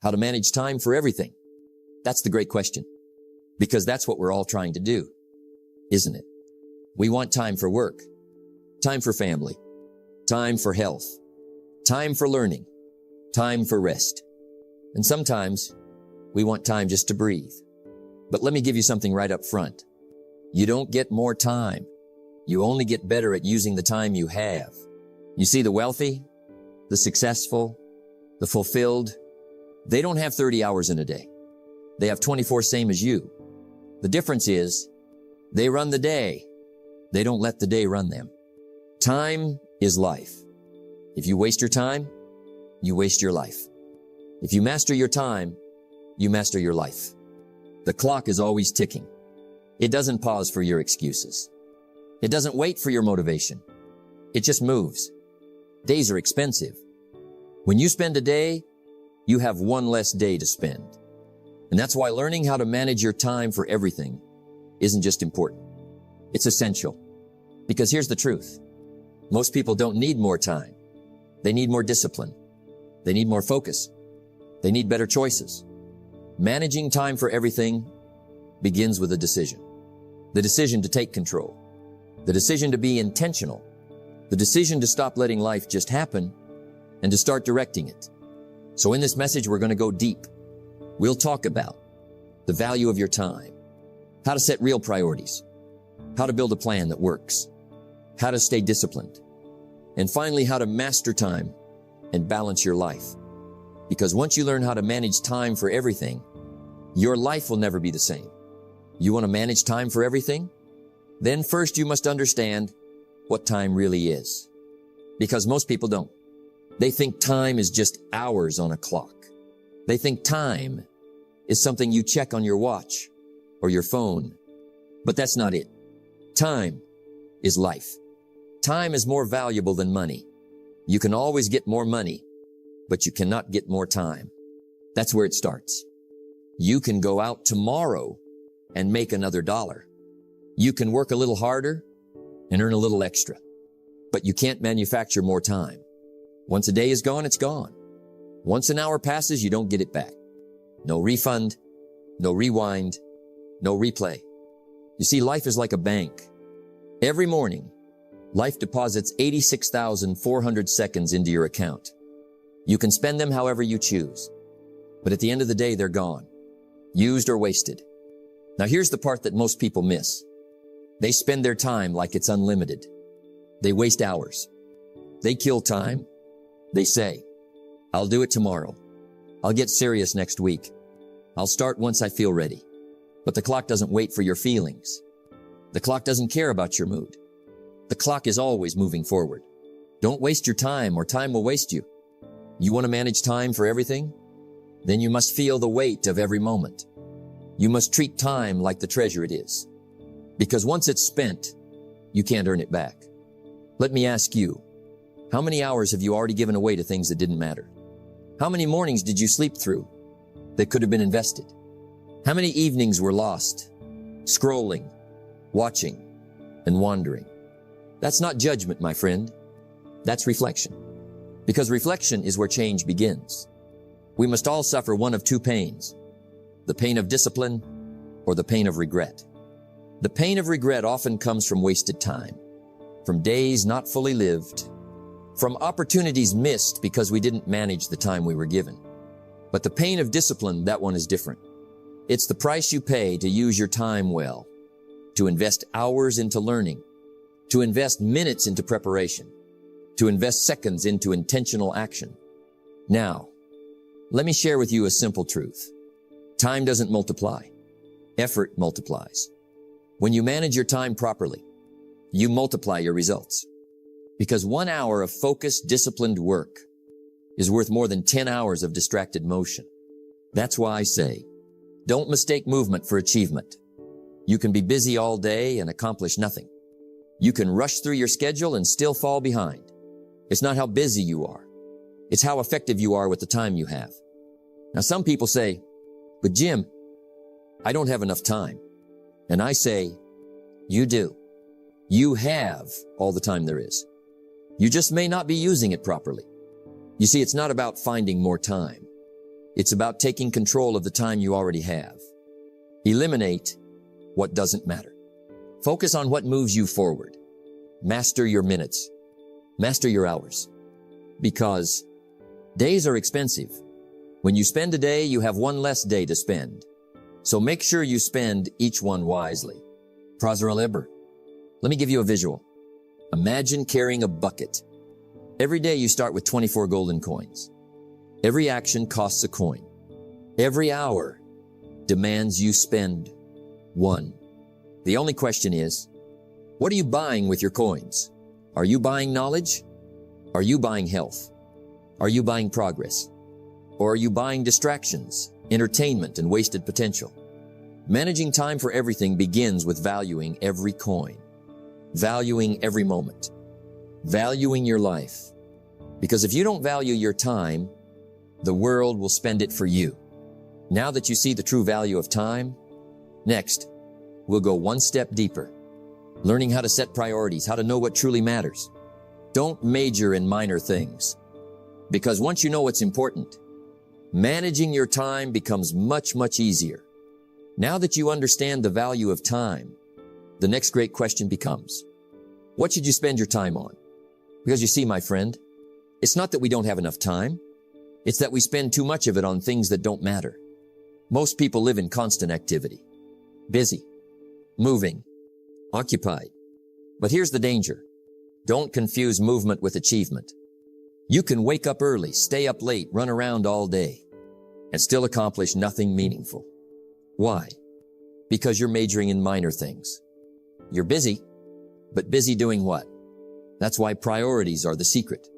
How to manage time for everything? That's the great question. Because that's what we're all trying to do, isn't it? We want time for work, time for family, time for health, time for learning, time for rest. And sometimes we want time just to breathe. But let me give you something right up front. You don't get more time. You only get better at using the time you have. You see, the wealthy, the successful, the fulfilled, they don't have 30 hours in a day. They have 24, same as you. The difference is they run the day. They don't let the day run them. Time is life. If you waste your time, you waste your life. If you master your time, you master your life. The clock is always ticking. It doesn't pause for your excuses. It doesn't wait for your motivation. It just moves. Days are expensive. When you spend a day, you have one less day to spend. And that's why learning how to manage your time for everything isn't just important. It's essential. Because here's the truth. Most people don't need more time. They need more discipline. They need more focus. They need better choices. Managing time for everything begins with a decision. The decision to take control. The decision to be intentional. The decision to stop letting life just happen and to start directing it. So in this message, we're going to go deep. We'll talk about the value of your time, how to set real priorities, how to build a plan that works, how to stay disciplined, and finally, how to master time and balance your life. Because once you learn how to manage time for everything, your life will never be the same. You want to manage time for everything? Then first you must understand what time really is. Because most people don't. They think time is just hours on a clock. They think time is something you check on your watch or your phone. But that's not it. Time is life. Time is more valuable than money. You can always get more money, but you cannot get more time. That's where it starts. You can go out tomorrow and make another $1. You can work a little harder and earn a little extra, but you can't manufacture more time. Once a day is gone, it's gone. Once an hour passes, you don't get it back. No refund, no rewind, no replay. You see, life is like a bank. Every morning, life deposits 86,400 seconds into your account. You can spend them however you choose, but at the end of the day, they're gone, used or wasted. Now here's the part that most people miss. They spend their time like it's unlimited. They waste hours. They kill time. They say, I'll do it tomorrow. I'll get serious next week. I'll start once I feel ready. But the clock doesn't wait for your feelings. The clock doesn't care about your mood. The clock is always moving forward. Don't waste your time or time will waste you. You want to manage time for everything? Then you must feel the weight of every moment. You must treat time like the treasure it is. Because once it's spent, you can't earn it back. Let me ask you, how many hours have you already given away to things that didn't matter? How many mornings did you sleep through that could have been invested? How many evenings were lost, scrolling, watching, and wandering? That's not judgment, my friend. That's reflection. Because reflection is where change begins. We must all suffer one of two pains, the pain of discipline or the pain of regret. The pain of regret often comes from wasted time, from days not fully lived, from opportunities missed because we didn't manage the time we were given. But the pain of discipline, that one is different. It's the price you pay to use your time well, to invest hours into learning, to invest minutes into preparation, to invest seconds into intentional action. Now, let me share with you a simple truth. Time doesn't multiply. Effort multiplies. When you manage your time properly, you multiply your results. Because 1 hour of focused, disciplined work is worth more than 10 hours of distracted motion. That's why I say, don't mistake movement for achievement. You can be busy all day and accomplish nothing. You can rush through your schedule and still fall behind. It's not how busy you are. It's how effective you are with the time you have. Now, some people say, but Jim, I don't have enough time. And I say, you do. You have all the time there is. You just may not be using it properly. You see, it's not about finding more time. It's about taking control of the time you already have. Eliminate what doesn't matter. Focus on what moves you forward. Master your minutes. Master your hours. Because days are expensive. When you spend a day, you have one less day to spend. So make sure you spend each one wisely. Prasaralibber. Let me give you a visual. Imagine carrying a bucket. Every day you start with 24 golden coins. Every action costs a coin. Every hour demands you spend one. The only question is, what are you buying with your coins? Are you buying knowledge? Are you buying health? Are you buying progress? Or are you buying distractions, entertainment, and wasted potential? Managing time for everything begins with valuing every coin, valuing every moment, valuing your life. Because if you don't value your time, the world will spend it for you. Now that you see the true value of time, next, we'll go one step deeper, learning how to set priorities, how to know what truly matters. Don't major in minor things, because once you know what's important, managing your time becomes much, much easier. Now that you understand the value of time, the next great question becomes, what should you spend your time on? Because you see, my friend, it's not that we don't have enough time. It's that we spend too much of it on things that don't matter. Most people live in constant activity, busy, moving, occupied. But here's the danger. Don't confuse movement with achievement. You can wake up early, stay up late, run around all day, and still accomplish nothing meaningful. Why? Because you're majoring in minor things. You're busy, but busy doing what? That's why priorities are the secret.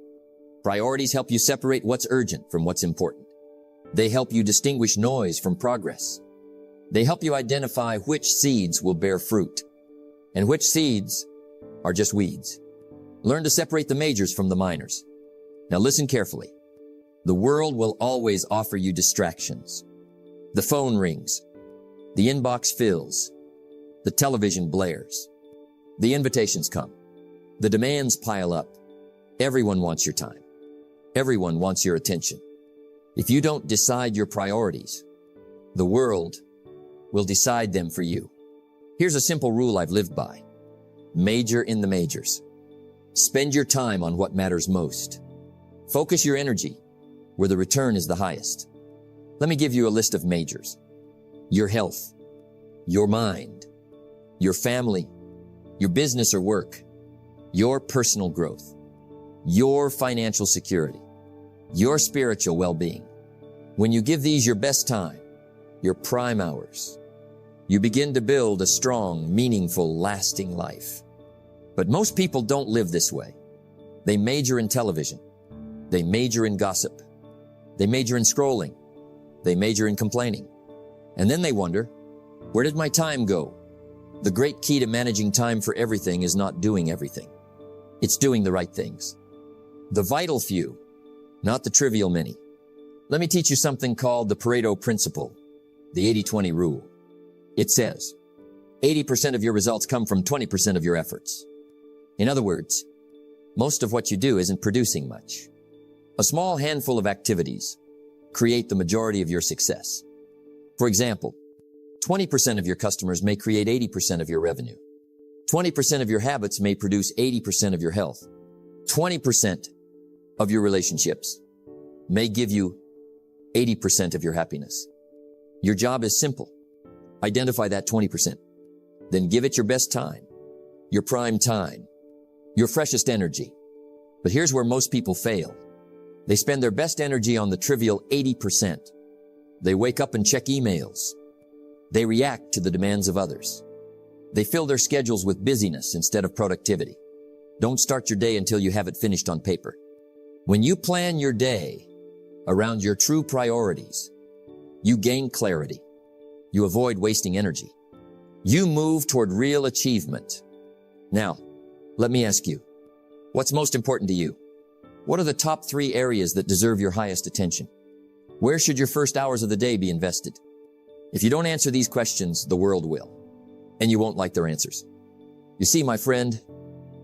Priorities help you separate what's urgent from what's important. They help you distinguish noise from progress. They help you identify which seeds will bear fruit and which seeds are just weeds. Learn to separate the majors from the minors. Now listen carefully. The world will always offer you distractions. The phone rings. The inbox fills. The television blares. The invitations come. The demands pile up. Everyone wants your time. Everyone wants your attention. If you don't decide your priorities, the world will decide them for you. Here's a simple rule I've lived by. Major in the majors. Spend your time on what matters most. Focus your energy where the return is the highest. Let me give you a list of majors. Your health, your mind, your family, your business or work, your personal growth, your financial security, your spiritual well-being. When you give these your best time, your prime hours, you begin to build a strong, meaningful, lasting life. But most people don't live this way. They major in television. They major in gossip. They major in scrolling. They major in complaining. And then they wonder, where did my time go? The great key to managing time for everything is not doing everything. It's doing the right things. The vital few, not the trivial many. Let me teach you something called the Pareto principle, the 80-20 rule. It says, 80% of your results come from 20% of your efforts. In other words, most of what you do isn't producing much. A small handful of activities create the majority of your success. For example, 20% of your customers may create 80% of your revenue. 20% of your habits may produce 80% of your health. 20% of your relationships may give you 80% of your happiness. Your job is simple. Identify that 20%. Then give it your best time, your prime time, your freshest energy. But here's where most people fail. They spend their best energy on the trivial 80%. They wake up and check emails. They react to the demands of others. They fill their schedules with busyness instead of productivity. Don't start your day until you have it finished on paper. When you plan your day around your true priorities, you gain clarity. You avoid wasting energy. You move toward real achievement. Now, let me ask you, what's most important to you? What are the top 3 areas that deserve your highest attention? Where should your first hours of the day be invested? If you don't answer these questions, the world will, and you won't like their answers. You see, my friend,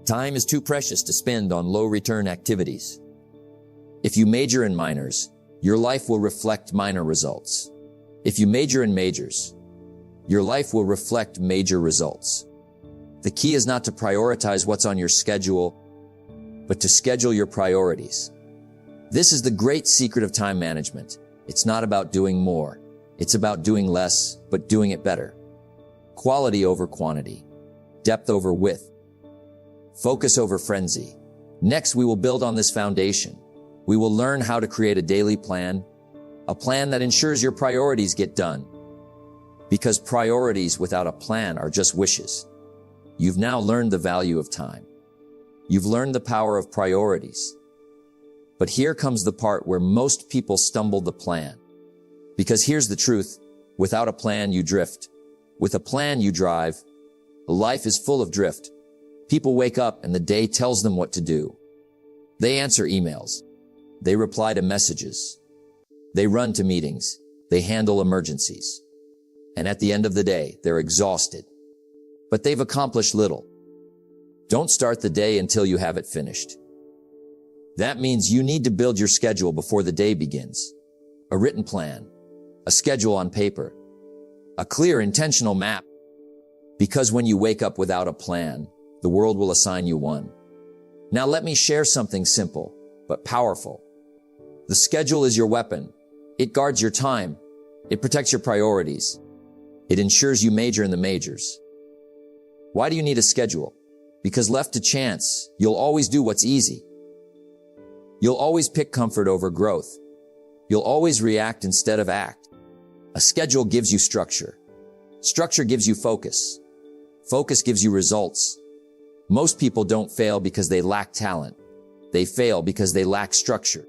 time is too precious to spend on low-return activities. If you major in minors, your life will reflect minor results. If you major in majors, your life will reflect major results. The key is not to prioritize what's on your schedule, but to schedule your priorities. This is the great secret of time management. It's not about doing more. It's about doing less, but doing it better. Quality over quantity. Depth over width. Focus over frenzy. Next, we will build on this foundation. We will learn how to create a daily plan, a plan that ensures your priorities get done. Because priorities without a plan are just wishes. You've now learned the value of time. You've learned the power of priorities. But here comes the part where most people stumble the plan. Because here's the truth. Without a plan, you drift. With a plan, you drive. Life is full of drift. People wake up and the day tells them what to do. They answer emails. They reply to messages. They run to meetings. They handle emergencies. And at the end of the day, they're exhausted. But they've accomplished little. Don't start the day until you have it finished. That means you need to build your schedule before the day begins. A written plan, a schedule on paper, a clear, intentional map. Because when you wake up without a plan, the world will assign you one. Now let me share something simple, but powerful. The schedule is your weapon. It guards your time. It protects your priorities. It ensures you major in the majors. Why do you need a schedule? Because left to chance, you'll always do what's easy. You'll always pick comfort over growth. You'll always react instead of act. A schedule gives you structure. Structure gives you focus. Focus gives you results. Most people don't fail because they lack talent. They fail because they lack structure.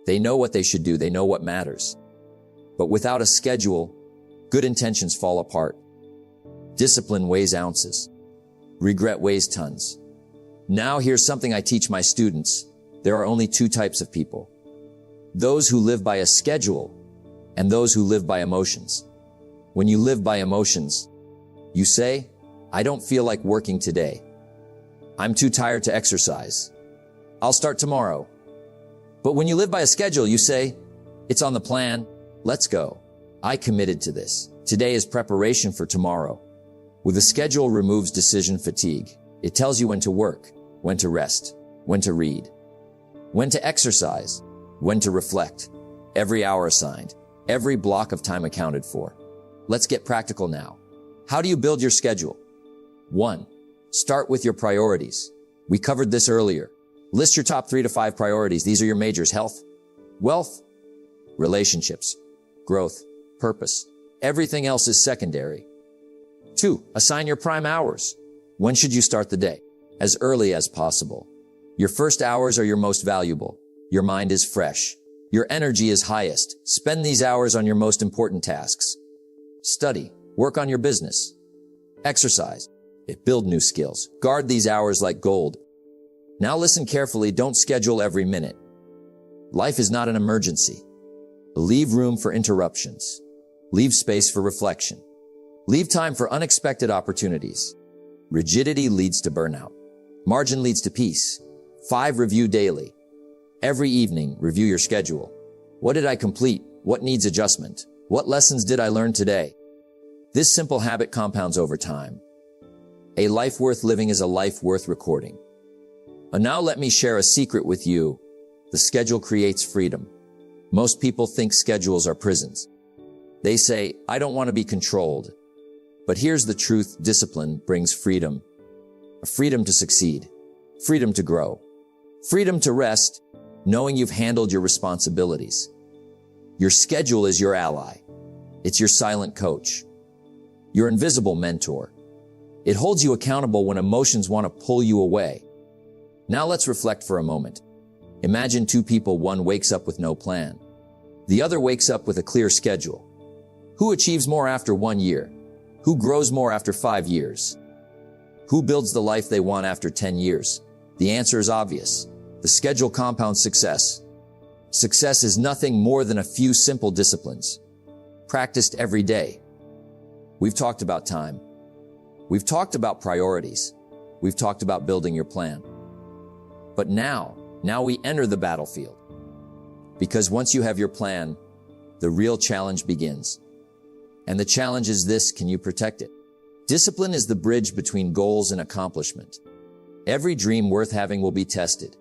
They know what they should do. They know what matters. But without a schedule, good intentions fall apart. Discipline weighs ounces. Regret weighs tons. Now here's something I teach my students. There are only two types of people. Those who live by a schedule and those who live by emotions. When you live by emotions, you say, I don't feel like working today. I'm too tired to exercise. I'll start tomorrow. But when you live by a schedule, you say, it's on the plan. Let's go. I committed to this. Today is preparation for tomorrow. With a schedule removes decision fatigue. It tells you when to work, when to rest, when to read, when to exercise, when to reflect. Every hour assigned, every block of time accounted for. Let's get practical now. How do you build your schedule? 1. Start with your priorities. We covered this earlier. List your top 3 to 5 priorities. These are your majors: health, wealth, relationships, growth, purpose. Everything else is secondary. 2. Assign your prime hours. When should you start the day? As early as possible. Your first hours are your most valuable. Your mind is fresh. Your energy is highest. Spend these hours on your most important tasks. Study. Work on your business. Exercise. Build new skills. Guard these hours like gold. Now listen carefully. Don't schedule every minute. Life is not an emergency. Leave room for interruptions. Leave space for reflection. Leave time for unexpected opportunities. Rigidity leads to burnout. Margin leads to peace. 5. Review daily. Every evening, review your schedule. What did I complete? What needs adjustment? What lessons did I learn today? This simple habit compounds over time. A life worth living is a life worth recording. And now let me share a secret with you. The schedule creates freedom. Most people think schedules are prisons. They say, I don't want to be controlled. But here's the truth. Discipline brings freedom. A freedom to succeed. Freedom to grow. Freedom to rest, knowing you've handled your responsibilities. Your schedule is your ally. It's your silent coach. Your invisible mentor. It holds you accountable when emotions want to pull you away. Now let's reflect for a moment. Imagine 2 people. One wakes up with no plan. The other wakes up with a clear schedule. Who achieves more after 1 year? Who grows more after 5 years? Who builds the life they want after 10 years? The answer is obvious. The schedule compounds success. Success is nothing more than a few simple disciplines, practiced every day. We've talked about time. We've talked about priorities. We've talked about building your plan. But now we enter the battlefield. Because once you have your plan, the real challenge begins. And the challenge is this: can you protect it? Discipline is the bridge between goals and accomplishment. Every dream worth having will be tested,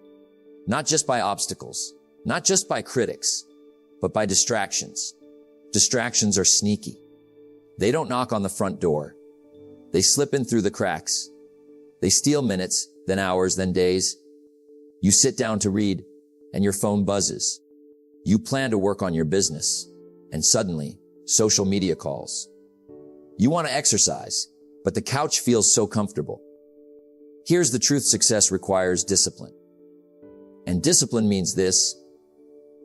not just by obstacles, not just by critics, but by distractions. Distractions are sneaky. They don't knock on the front door. They slip in through the cracks. They steal minutes, then hours, then days. You sit down to read, and your phone buzzes. You plan to work on your business, and suddenly, social media calls. You want to exercise, but the couch feels so comfortable. Here's the truth: success requires discipline. And discipline means this: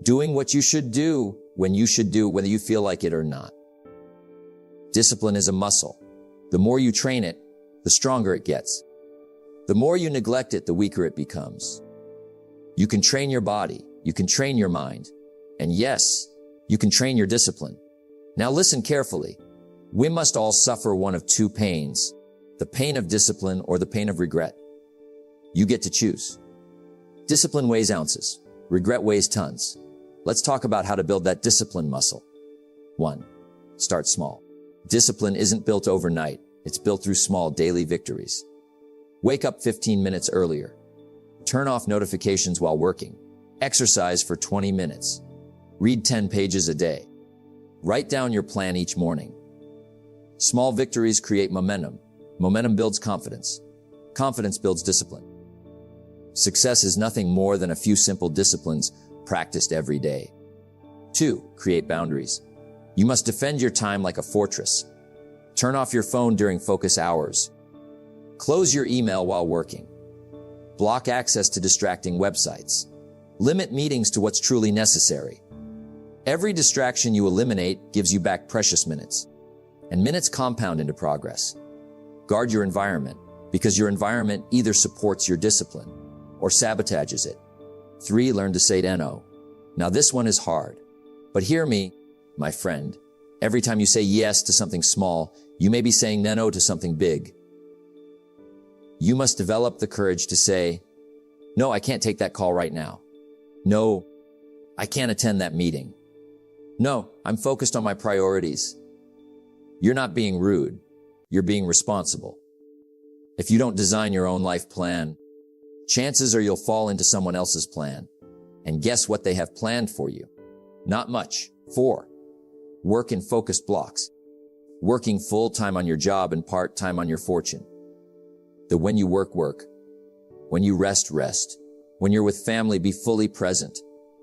doing what you should do when you should do, whether you feel like it or not. Discipline is a muscle. The more you train it, the stronger it gets. The more you neglect it, the weaker it becomes. You can train your body, you can train your mind, and yes, you can train your discipline. Now listen carefully. We must all suffer one of two pains: the pain of discipline or the pain of regret. You get to choose. Discipline weighs ounces. Regret weighs tons. Let's talk about how to build that discipline muscle. 1. Start small. Discipline isn't built overnight. It's built through small daily victories. Wake up 15 minutes earlier. Turn off notifications while working. Exercise for 20 minutes. Read 10 pages a day. Write down your plan each morning. Small victories create momentum. Momentum builds confidence. Confidence builds discipline. Success is nothing more than a few simple disciplines practiced every day. 2. Create boundaries. You must defend your time like a fortress. Turn off your phone during focus hours. Close your email while working. Block access to distracting websites. Limit meetings to what's truly necessary. Every distraction you eliminate gives you back precious minutes, and minutes compound into progress. Guard your environment, because your environment either supports your discipline or sabotages it. 3. Learn to say no. Now this one is hard, but hear me, my friend. Every time you say yes to something small, you may be saying no to something big. You must develop the courage to say, no, I can't take that call right now. No, I can't attend that meeting. No, I'm focused on my priorities. You're not being rude. You're being responsible. If you don't design your own life plan, chances are you'll fall into someone else's plan. And guess what they have planned for you? Not much. 4. Work in focused blocks. Working full-time on your job and part-time on your fortune. That when you work, work. When you rest, rest. When you're with family, be fully present.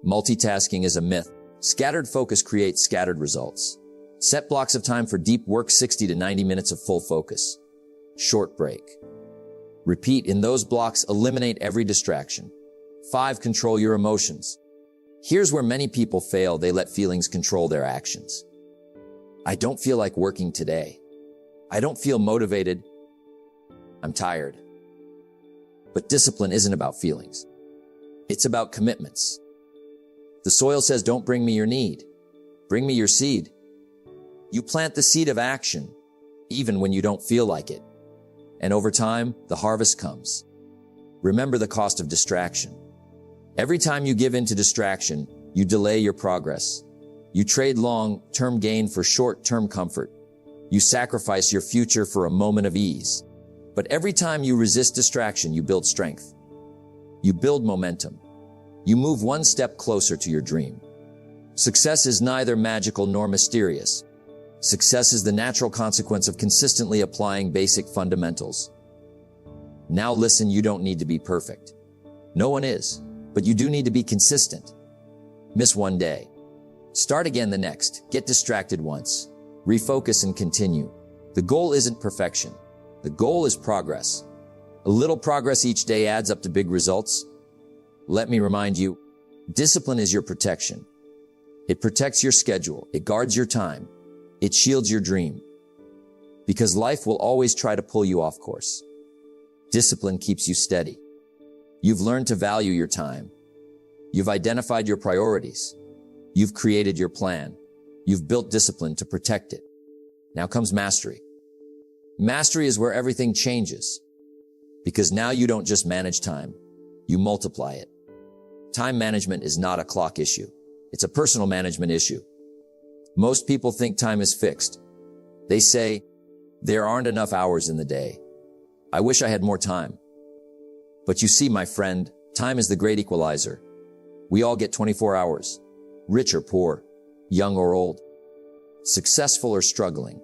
Multitasking is a myth. Scattered focus creates scattered results. Set blocks of time for deep work, 60 to 90 minutes of full focus. Short break. Repeat. In those blocks, eliminate every distraction. 5. Control your emotions. Here's where many people fail. They let feelings control their actions. I don't feel like working today. I don't feel motivated. I'm tired. But discipline isn't about feelings. It's about commitments. The soil says, don't bring me your need. Bring me your seed. You plant the seed of action, even when you don't feel like it. And over time, the harvest comes. Remember the cost of distraction. Every time you give in to distraction, you delay your progress. You trade long-term gain for short-term comfort. You sacrifice your future for a moment of ease. But every time you resist distraction, you build strength. You build momentum. You move one step closer to your dream. Success is neither magical nor mysterious. Success is the natural consequence of consistently applying basic fundamentals. Now listen, you don't need to be perfect. No one is, but you do need to be consistent. Miss one day. Start again the next. Get distracted once. Refocus and continue. The goal isn't perfection. The goal is progress. A little progress each day adds up to big results. Let me remind you, discipline is your protection. It protects your schedule. It guards your time. It shields your dream. Because life will always try to pull you off course. Discipline keeps you steady. You've learned to value your time. You've identified your priorities. You've created your plan. You've built discipline to protect it. Now comes mastery. Mastery is where everything changes. Because now you don't just manage time. You multiply it. Time management is not a clock issue. It's a personal management issue. Most people think time is fixed. They say, there aren't enough hours in the day. I wish I had more time. But you see, my friend, time is the great equalizer. We all get 24 hours, rich or poor, young or old, successful or struggling.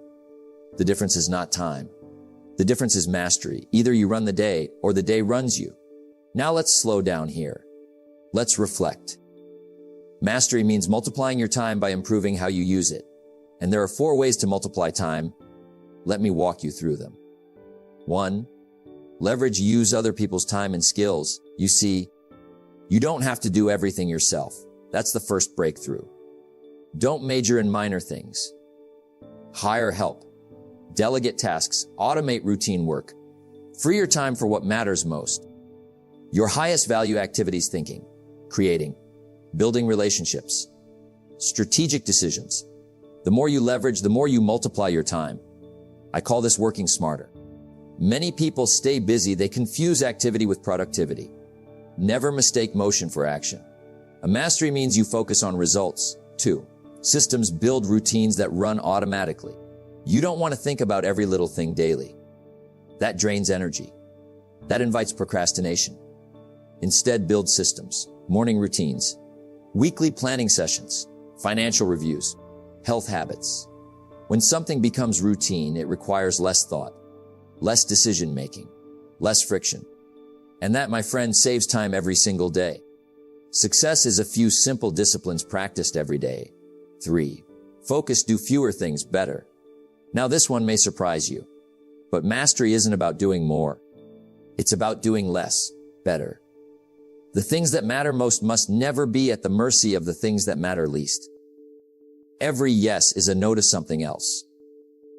The difference is not time. The difference is mastery. Either you run the day or the day runs you. Now let's slow down here. Let's reflect. Mastery means multiplying your time by improving how you use it. And there are 4 ways to multiply time. Let me walk you through them. 1. Leverage, use other people's time and skills. You see, you don't have to do everything yourself. That's the first breakthrough. Don't major in minor things. Hire help. Delegate tasks. Automate routine work. Free your time for what matters most. Your highest value activities: thinking, creating, building relationships, strategic decisions. The more you leverage, the more you multiply your time. I call this working smarter. Many people stay busy. They confuse activity with productivity. Never mistake motion for action. A mastery means you focus on results. 2. Systems, build routines that run automatically. You don't want to think about every little thing daily. That drains energy. That invites procrastination. Instead, build systems, morning routines, weekly planning sessions, financial reviews, health habits. When something becomes routine, it requires less thought, less decision-making, less friction. And that, my friend, saves time every single day. Success is a few simple disciplines practiced every day. 3. Focus, do fewer things better. Now this one may surprise you, but mastery isn't about doing more. It's about doing less, better. The things that matter most must never be at the mercy of the things that matter least. Every yes is a no to something else.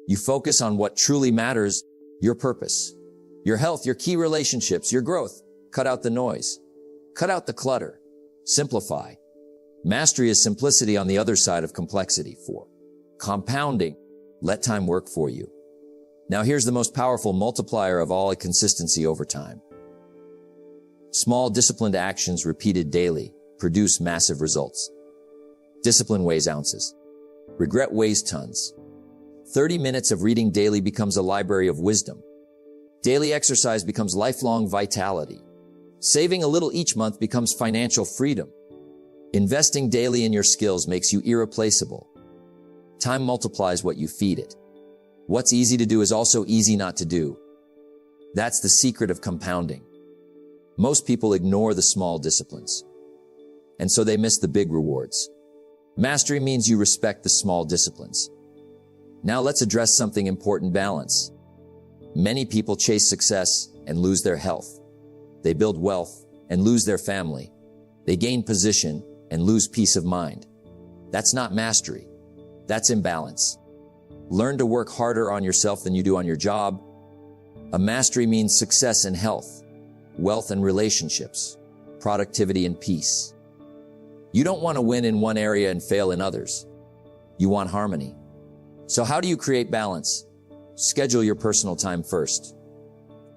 You focus on what truly matters: your purpose, your health, your key relationships, your growth. Cut out the noise. Cut out the clutter. Simplify. Mastery is simplicity on the other side of complexity. 4. Compounding. Let time work for you. Now here's the most powerful multiplier of all: consistency over time. Small disciplined actions repeated daily produce massive results. Discipline weighs ounces. Regret weighs tons. 30 minutes of reading daily becomes a library of wisdom. Daily exercise becomes lifelong vitality. Saving a little each month becomes financial freedom. Investing daily in your skills makes you irreplaceable. Time multiplies what you feed it. What's easy to do is also easy not to do. That's the secret of compounding. Most people ignore the small disciplines, and so they miss the big rewards. Mastery means you respect the small disciplines. Now let's address something important: balance. Many people chase success and lose their health. They build wealth and lose their family. They gain position and lose peace of mind. That's not mastery. That's imbalance. Learn to work harder on yourself than you do on your job. A mastery means success and health, wealth and relationships, productivity and peace. You don't want to win in one area and fail in others. You want harmony. So how do you create balance? Schedule your personal time first.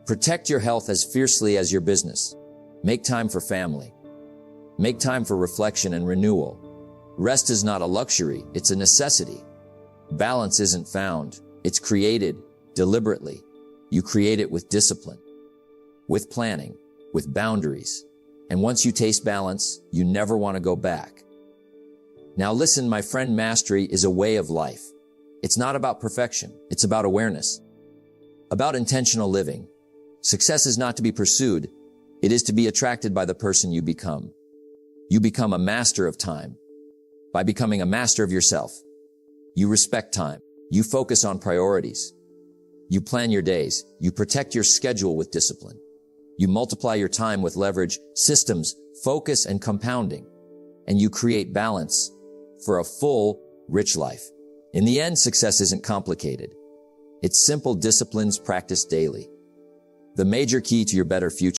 Protect your health as fiercely as your business. Make time for family. Make time for reflection and renewal. Rest is not a luxury, it's a necessity. Balance isn't found, it's created deliberately. You create it with discipline, with planning, with boundaries. And once you taste balance, you never want to go back. Now listen, my friend, mastery is a way of life. It's not about perfection, it's about awareness, about intentional living. Success is not to be pursued, it is to be attracted by the person you become. You become a master of time by becoming a master of yourself. You respect time. You focus on priorities. You plan your days. You protect your schedule with discipline. You multiply your time with leverage, systems, focus, and compounding. And you create balance for a full, rich life. In the end, success isn't complicated. It's simple disciplines practiced daily. The major key to your better future